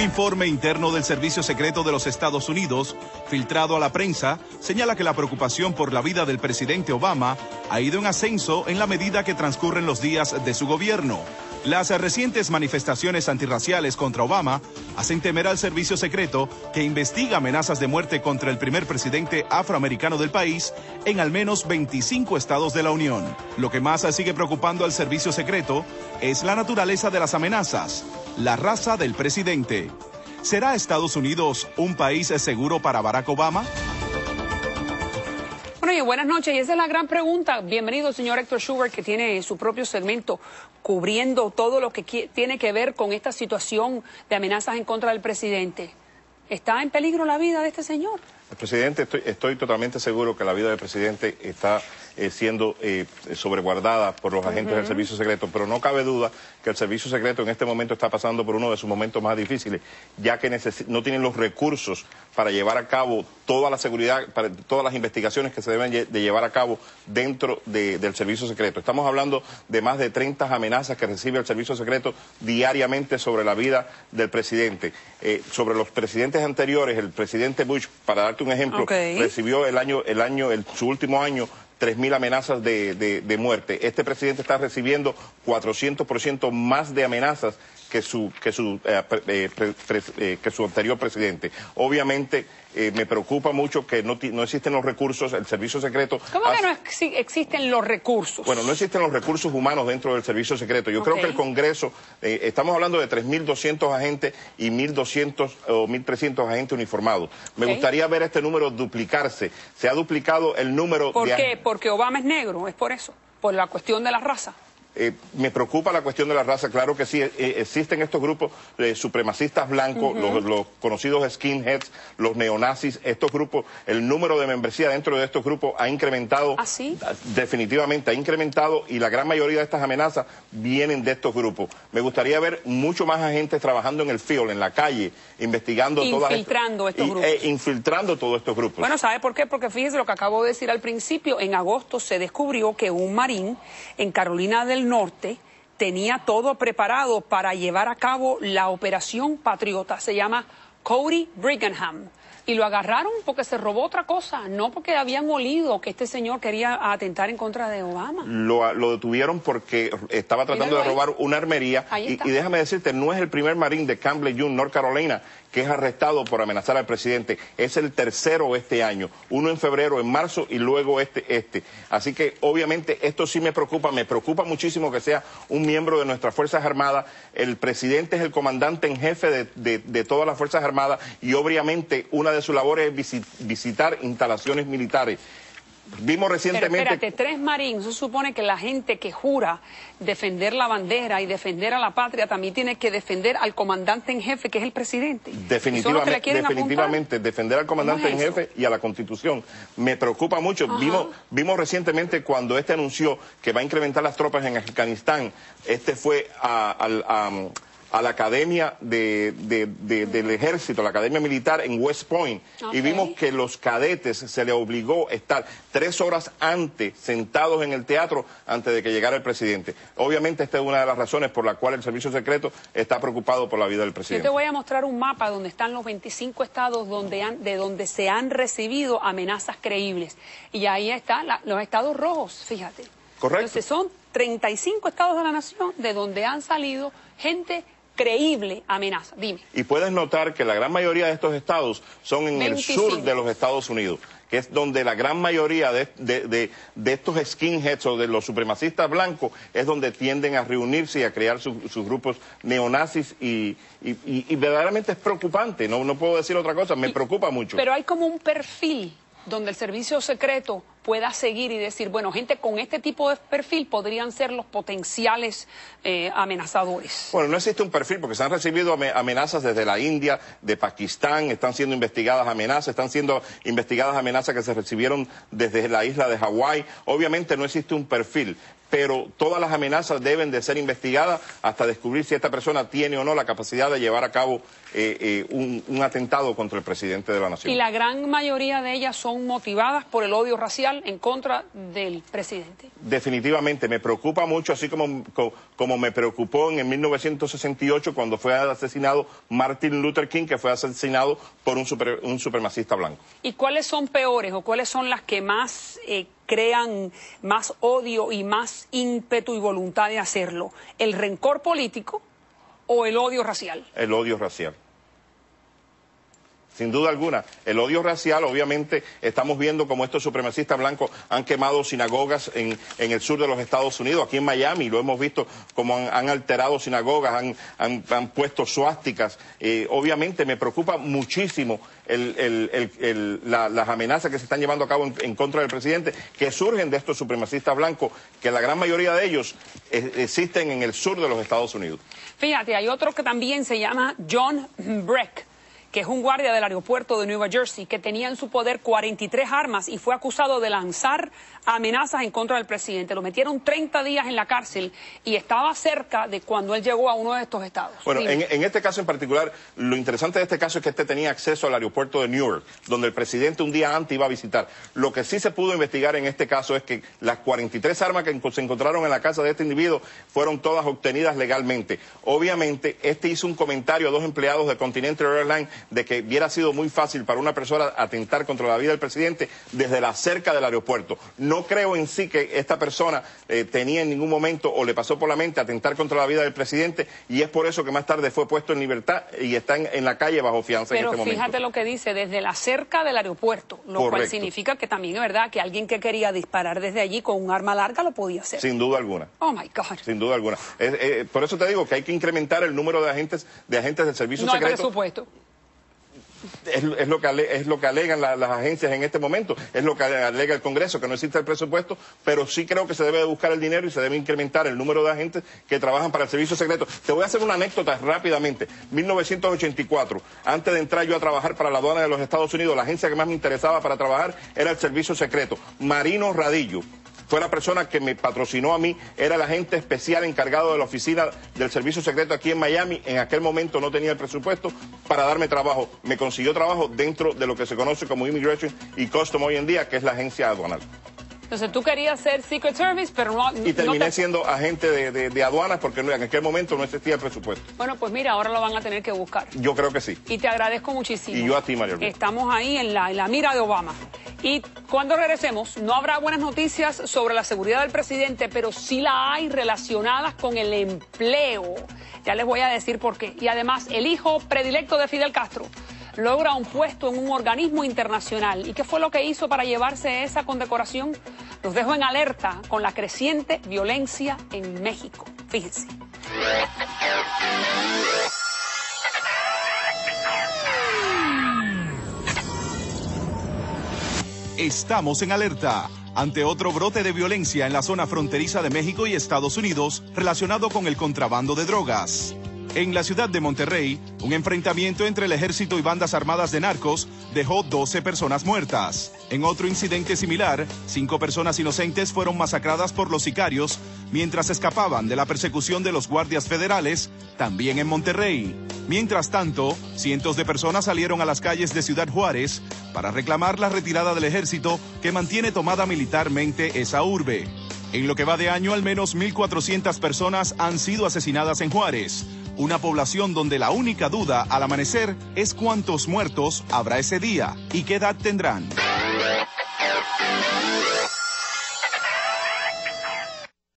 Un informe interno del Servicio Secreto de los Estados Unidos, filtrado a la prensa, señala que la preocupación por la vida del presidente Obama ha ido en ascenso en la medida que transcurren los días de su gobierno. Las recientes manifestaciones antirraciales contra Obama hacen temer al Servicio Secreto, que investiga amenazas de muerte contra el primer presidente afroamericano del país en al menos 25 estados de la Unión. Lo que más sigue preocupando al Servicio Secreto es la naturaleza de las amenazas, la raza del presidente. ¿Será Estados Unidos un país seguro para Barack Obama? Bueno, y buenas noches, y esa es la gran pregunta. Bienvenido, señor Héctor Schubert, que tiene su propio segmento cubriendo todo lo que tiene que ver con esta situación de amenazas en contra del presidente. ¿Está en peligro la vida de este señor? El presidente, estoy totalmente seguro que la vida del presidente está siendo sobreguardada por los agentes del Servicio Secreto, pero no cabe duda que el Servicio Secreto en este momento está pasando por uno de sus momentos más difíciles, ya que no tienen los recursos para llevar a cabo toda la seguridad, para todas las investigaciones que se deben de llevar a cabo dentro del Servicio Secreto. Estamos hablando de más de 30 amenazas que recibe el Servicio Secreto diariamente sobre la vida del presidente. Sobre los presidentes anteriores, el presidente Bush, para darte un ejemplo, recibió su último año 3.000 amenazas de muerte. Este presidente está recibiendo 400% más de amenazas que su anterior presidente. Obviamente me preocupa mucho que no existen los recursos, el Servicio Secreto... ¿Cómo que no existen los recursos? Bueno, no existen los recursos humanos dentro del Servicio Secreto. Yo creo que el Congreso, estamos hablando de 3.200 agentes y 1.200 o 1.300 agentes uniformados. Me gustaría ver este número duplicarse. Se ha duplicado el número... ¿Por qué? Porque Obama es negro, es por eso, por la cuestión de la raza. Me preocupa la cuestión de la raza, claro que sí. Existen estos grupos supremacistas blancos, los conocidos skinheads, los neonazis. Estos grupos, el número de membresía dentro de estos grupos ha incrementado. ¿Ah, sí? Definitivamente ha incrementado, y la gran mayoría de estas amenazas vienen de estos grupos. Me gustaría ver mucho más agentes trabajando en el field, en la calle, investigando infiltrando estos grupos. Infiltrando todos estos grupos. Bueno, ¿sabe por qué? Porque fíjese lo que acabo de decir al principio. En agosto se descubrió que un marín en Carolina del Norte tenía todo preparado para llevar a cabo la operación Patriota. Se llama Cody Brigham. Y lo agarraron porque se robó otra cosa, no porque habían olido que este señor quería atentar en contra de Obama. Lo detuvieron porque estaba tratando de robar una armería. Y déjame decirte, no es el primer marín de Camp Lejeune, North Carolina, que es arrestado por amenazar al presidente. Es el tercero este año, uno en febrero, en marzo, y luego este. Así que obviamente esto sí me preocupa muchísimo que sea un miembro de nuestras Fuerzas Armadas. El presidente es el comandante en jefe de todas las Fuerzas Armadas, y obviamente una de sus labores es visitar instalaciones militares. Vimos recientemente... Pero espérate, 3 marines, se supone que la gente que jura defender la bandera y defender a la patria también tiene que defender al comandante en jefe, que es el presidente. Definitivamente, defender al comandante en jefe y a la Constitución. Me preocupa mucho. Vimos recientemente cuando anunció que va a incrementar las tropas en Afganistán. Fue a la academia del ejército, la academia militar en West Point, y vimos que los cadetes se les obligó a estar 3 horas antes, sentados en el teatro, antes de que llegara el presidente. Obviamente esta es una de las razones por la cual el Servicio Secreto está preocupado por la vida del presidente. Yo te voy a mostrar un mapa donde están los 25 estados de donde se han recibido amenazas creíbles, y ahí están los estados rojos, fíjate. Correcto. Entonces son 35 estados de la nación de donde han salido gente creíble amenaza. Dime. Y puedes notar que la gran mayoría de estos estados son en el sur de los Estados Unidos, que es donde la gran mayoría de estos skinheads o de los supremacistas blancos es donde tienden a reunirse y a crear sus grupos neonazis, y verdaderamente es preocupante, no puedo decir otra cosa, me preocupa mucho. Pero hay como un perfil donde el Servicio Secreto pueda seguir y decir, bueno, gente con este tipo de perfil podrían ser los potenciales amenazadores. Bueno, no existe un perfil porque se han recibido amenazas desde la India, de Pakistán, están siendo investigadas amenazas que se recibieron desde la isla de Hawái. Obviamente no existe un perfil, pero todas las amenazas deben de ser investigadas hasta descubrir si esta persona tiene o no la capacidad de llevar a cabo un atentado contra el presidente de la nación. Y la gran mayoría de ellas son motivadas por el odio racial en contra del presidente. Definitivamente, me preocupa mucho, así como me preocupó en el 1968 cuando fue asesinado Martin Luther King, que fue asesinado por un supremacista blanco. ¿Y cuáles son peores o cuáles son las que más crean más odio y más ímpetu y voluntad de hacerlo? ¿El rencor político o el odio racial? El odio racial. Sin duda alguna, el odio racial, obviamente, estamos viendo como estos supremacistas blancos han quemado sinagogas en el sur de los Estados Unidos, aquí en Miami, lo hemos visto como han alterado sinagogas, han puesto suásticas. Obviamente me preocupa muchísimo las amenazas que se están llevando a cabo en contra del presidente, que surgen de estos supremacistas blancos, que la gran mayoría de ellos existen en el sur de los Estados Unidos. Fíjate, hay otro que también se llama John Breck, que es un guardia del aeropuerto de Nueva Jersey, que tenía en su poder 43 armas y fue acusado de lanzar amenazas en contra del presidente. Lo metieron 30 días en la cárcel y estaba cerca de cuando él llegó a uno de estos estados. Bueno, en este caso en particular, lo interesante de este caso es que este tenía acceso al aeropuerto de Newark, donde el presidente un día antes iba a visitar. Lo que sí se pudo investigar en este caso es que las 43 armas que se encontraron en la casa de este individuo fueron todas obtenidas legalmente. Obviamente, este hizo un comentario a dos empleados de Continental Airlines de que hubiera sido muy fácil para una persona atentar contra la vida del presidente desde la cerca del aeropuerto. No creo en sí que esta persona tenía en ningún momento o le pasó por la mente atentar contra la vida del presidente, y es por eso que más tarde fue puesto en libertad y está en la calle bajo fianza en este momento. Pero fíjate lo que dice, desde la cerca del aeropuerto, lo Correcto. cual significa que también es verdad que alguien que quería disparar desde allí con un arma larga lo podía hacer. Sin duda alguna. Oh my God. Sin duda alguna. Por eso te digo que hay que incrementar el número de agentes del servicio secreto. No hay presupuesto. Es lo que alegan las agencias en este momento, es lo que alega el Congreso, que no existe el presupuesto, pero sí creo que se debe buscar el dinero y se debe incrementar el número de agentes que trabajan para el servicio secreto. Te voy a hacer una anécdota rápidamente. 1984, antes de entrar yo a trabajar para la aduana de los Estados Unidos, la agencia que más me interesaba para trabajar era el servicio secreto. Marino Radillo fue la persona que me patrocinó a mí, era el agente especial encargado de la oficina del servicio secreto aquí en Miami. En aquel momento no tenía el presupuesto para darme trabajo. Me consiguió trabajo dentro de lo que se conoce como Immigration y Custom hoy en día, que es la agencia aduanal. Entonces tú querías ser Secret Service, pero no... Y terminé siendo agente de aduanas porque en aquel momento no existía el presupuesto. Bueno, pues mira, ahora lo van a tener que buscar. Yo creo que sí. Y te agradezco muchísimo. Y yo a ti, María Luisa. Estamos ahí en la mira de Obama. Y cuando regresemos, no habrá buenas noticias sobre la seguridad del presidente, pero sí la hay relacionadas con el empleo. Ya les voy a decir por qué. Y además, el hijo predilecto de Fidel Castro logra un puesto en un organismo internacional. ¿Y qué fue lo que hizo para llevarse esa condecoración? Los dejo en alerta con la creciente violencia en México. Fíjense. Estamos en alerta ante otro brote de violencia en la zona fronteriza de México y Estados Unidos relacionado con el contrabando de drogas. En la ciudad de Monterrey, un enfrentamiento entre el ejército y bandas armadas de narcos dejó 12 personas muertas. En otro incidente similar, 5 personas inocentes fueron masacradas por los sicarios mientras escapaban de la persecución de los guardias federales, también en Monterrey. Mientras tanto, cientos de personas salieron a las calles de Ciudad Juárez para reclamar la retirada del ejército que mantiene tomada militarmente esa urbe. En lo que va de año, al menos 1.400 personas han sido asesinadas en Juárez, una población donde la única duda al amanecer es cuántos muertos habrá ese día y qué edad tendrán.